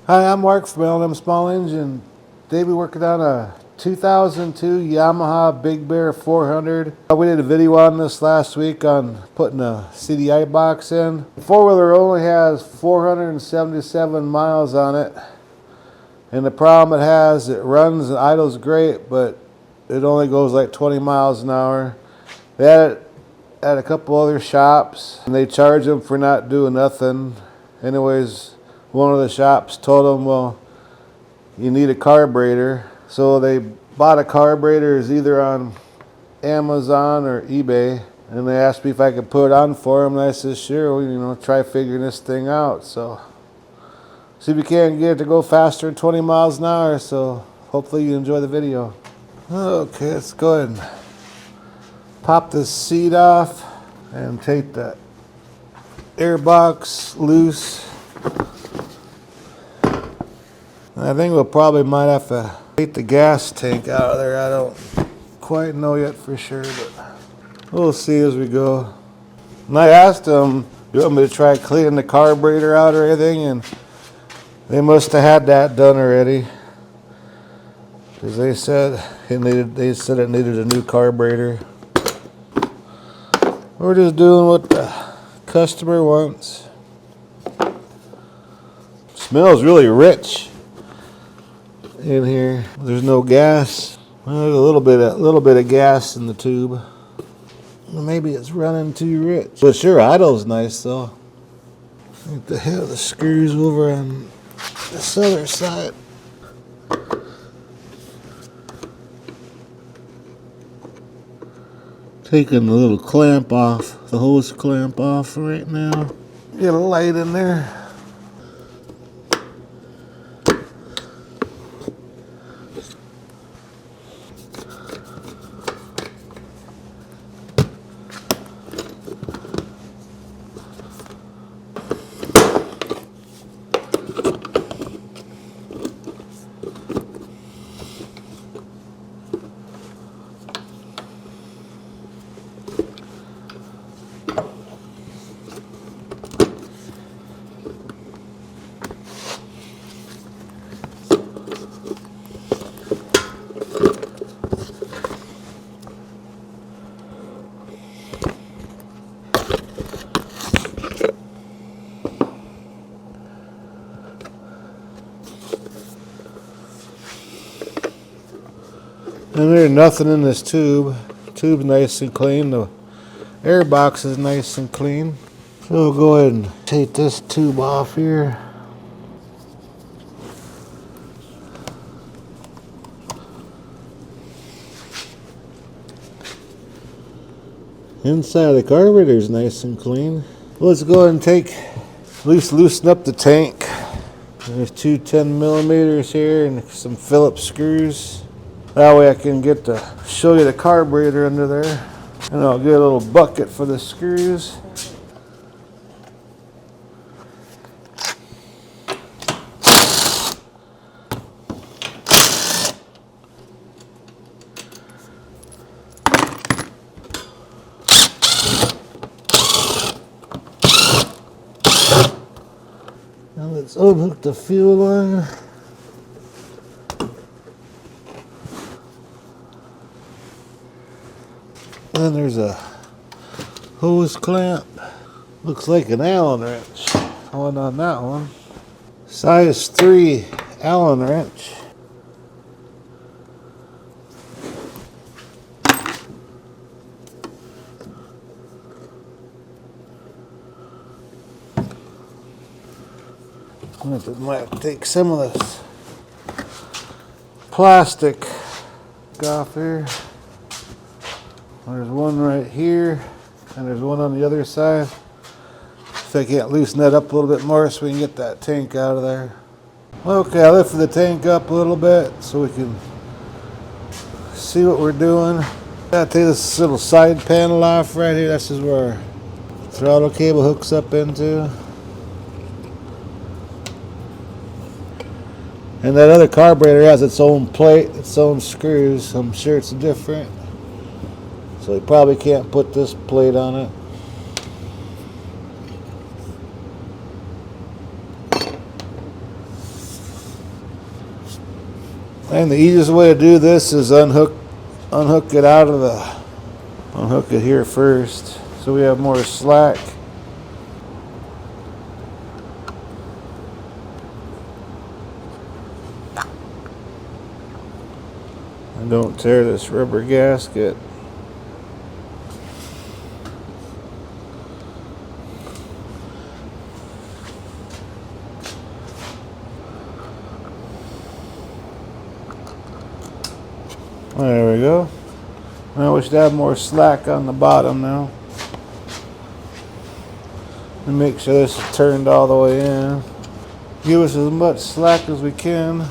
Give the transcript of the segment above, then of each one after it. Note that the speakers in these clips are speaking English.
Hi, I'm Mark from L&M Small Engine. Today we're working on a 2002 Yamaha Big Bear 400. We did a video on this last week on putting a CDI box in. The four-wheeler only has 477 miles on it. And the problem it has, it runs and idles great, but it only goes like 20 miles an hour. They had it at a couple other shops, and they charge them for not doing nothing. Anyways, one of the shops told them, well, you need a carburetor. So they bought a carburetor, is either on Amazon or eBay, and they asked me if I could put it on for them, and I said, sure, well, try figuring this thing out. So see if you can get it to go faster than 20 miles an hour. So hopefully you enjoy the video. Okay, let's go ahead and pop this seat off and take that air box loose. I think we'll probably might have to take the gas tank out of there. I don't quite know yet for sure, but we'll see as we go. And I asked them, you want me to try cleaning the carburetor out or anything? And they must have had that done already, because they said it needed a new carburetor. We're just doing what the customer wants. Smells really rich in here. There's no gas. Well, there's a little bit of gas in the tube. Maybe it's running too rich. But sure, idle's nice though. I think the head of the screws over on this other side. Taking the little clamp off, the hose clamp off right now. Get a light in there. And there's nothing in this tube. Tube's nice and clean. The air box is nice and clean. So we'll go ahead and take this tube off here. Inside of the carburetor is nice and clean. Let's go ahead and loosen up the tank. There's two 10 millimeters here and some Phillips screws. That way I can get to show you the carburetor under there. And I'll get a little bucket for the screws. Now let's unhook the fuel line. Then there's a hose clamp. Looks like an Allen wrench. One on that one. Size 3 Allen wrench. It might take some of this plastic off here. There's one right here, and there's one on the other side. If I can't loosen that up a little bit more so we can get that tank out of there. Okay, I lifted the tank up a little bit so we can see what we're doing. Gotta take this little side panel off right here. This is where our throttle cable hooks up into. And that other carburetor has its own plate, its own screws. I'm sure it's different. So you probably can't put this plate on it. And the easiest way to do this is unhook it out of the, unhook it here first so we have more slack. And don't tear this rubber gasket. There we go. Now we should have more slack on the bottom now. And make sure this is turned all the way in. Give us as much slack as we can.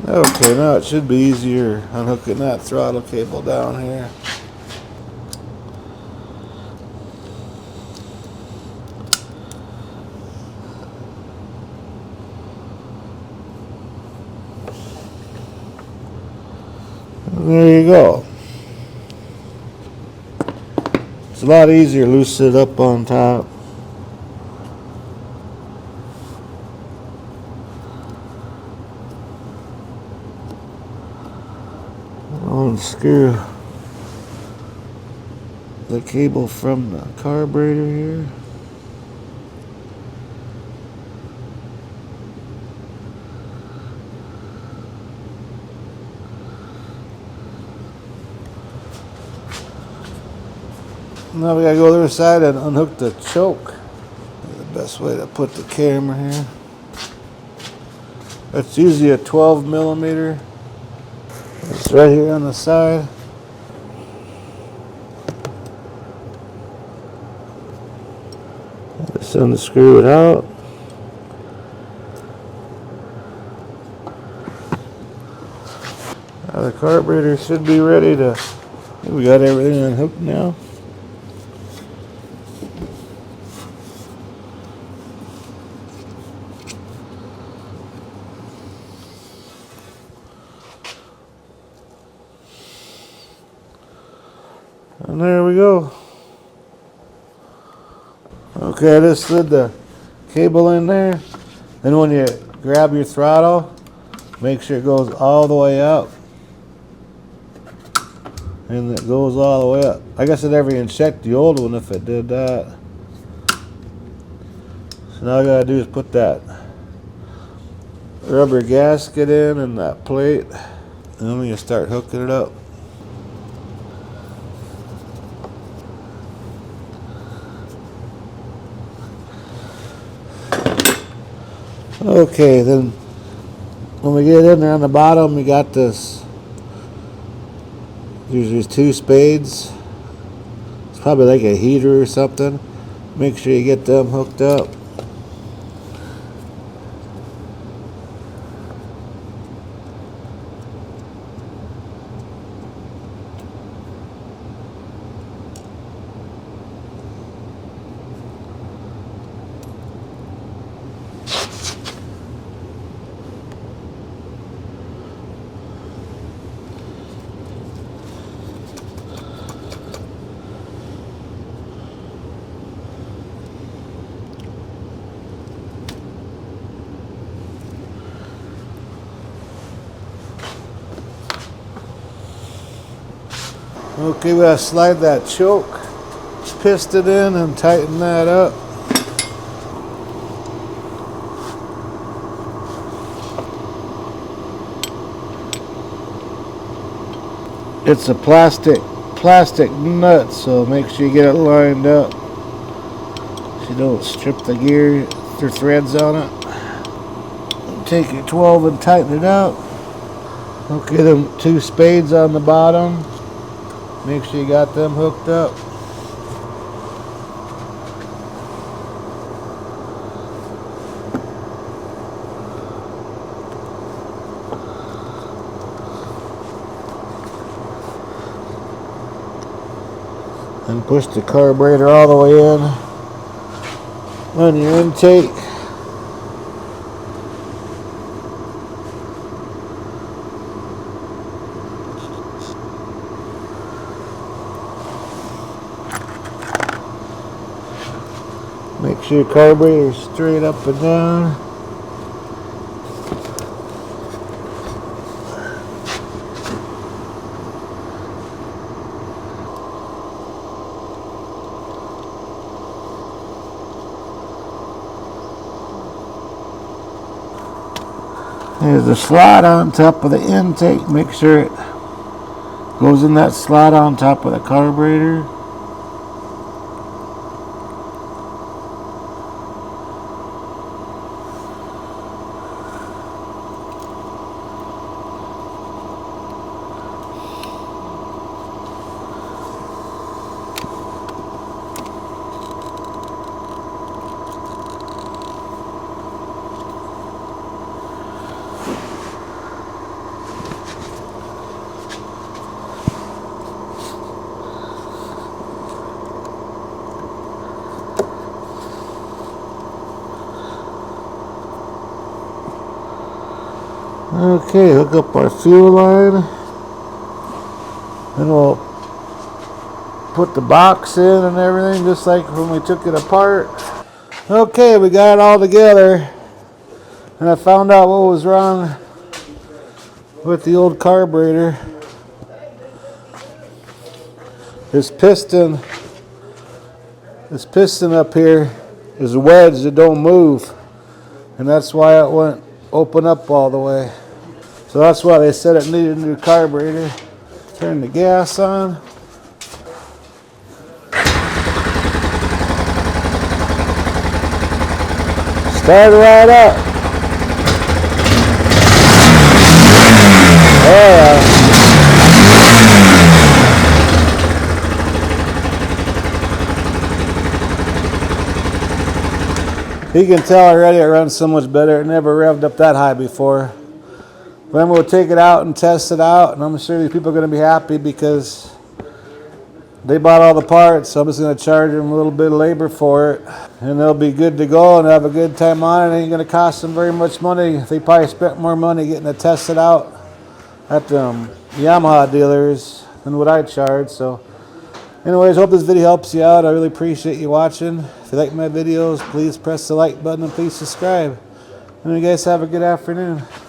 Okay, now it should be easier unhooking that throttle cable down here. There you go. It's a lot easier to loosen it up on top. Unscrew the cable from the carburetor here. Now we gotta go to the other side and unhook the choke. The best way to put the camera here. That's usually a 12 millimeter. It's right here on the side. Just unscrew it out. Now the carburetor should be ready to. We got everything unhooked now. And there we go. Okay, I just slid the cable in there. Then when you grab your throttle, make sure it goes all the way up. And it goes all the way up. I guess it never even checked the old one if it did that. So now all I gotta do is put that rubber gasket in and that plate. And then we can start hooking it up. Okay, then when we get in there on the bottom, we got this. There's two spades. It's probably like a heater or something. Make sure you get them hooked up. Okay, we gotta slide that choke piston in and tighten that up. It's a plastic nut, so make sure you get it lined up so you don't strip the gear or threads on it. Take your 12 and tighten it out. Okay, them two spades on the bottom. Make sure you got them hooked up. And push the carburetor all the way in on your intake. Make sure your carburetor is straight up and down. There's a slot on top of the intake. Make sure it goes in that slot on top of the carburetor. Okay, hook up our fuel line. Then we'll put the box in and everything, just like when we took it apart. Okay, we got it all together. And I found out what was wrong with the old carburetor. This piston up here is wedged, it don't move. And that's why it wouldn't open up all the way. So that's why they said it needed a new carburetor. Turn the gas on. Start it right up. Yeah. You can tell already it runs so much better. It never revved up that high before. Then we'll take it out and test it out, and I'm sure these people are going to be happy because they bought all the parts, so I'm just going to charge them a little bit of labor for it, and they'll be good to go and have a good time on it. It ain't going to cost them very much money. They probably spent more money getting it tested out at the Yamaha dealers than what I charge. So anyways, hope this video helps you out. I really appreciate you watching. If you like my videos, please press the like button and please subscribe. And you guys have a good afternoon.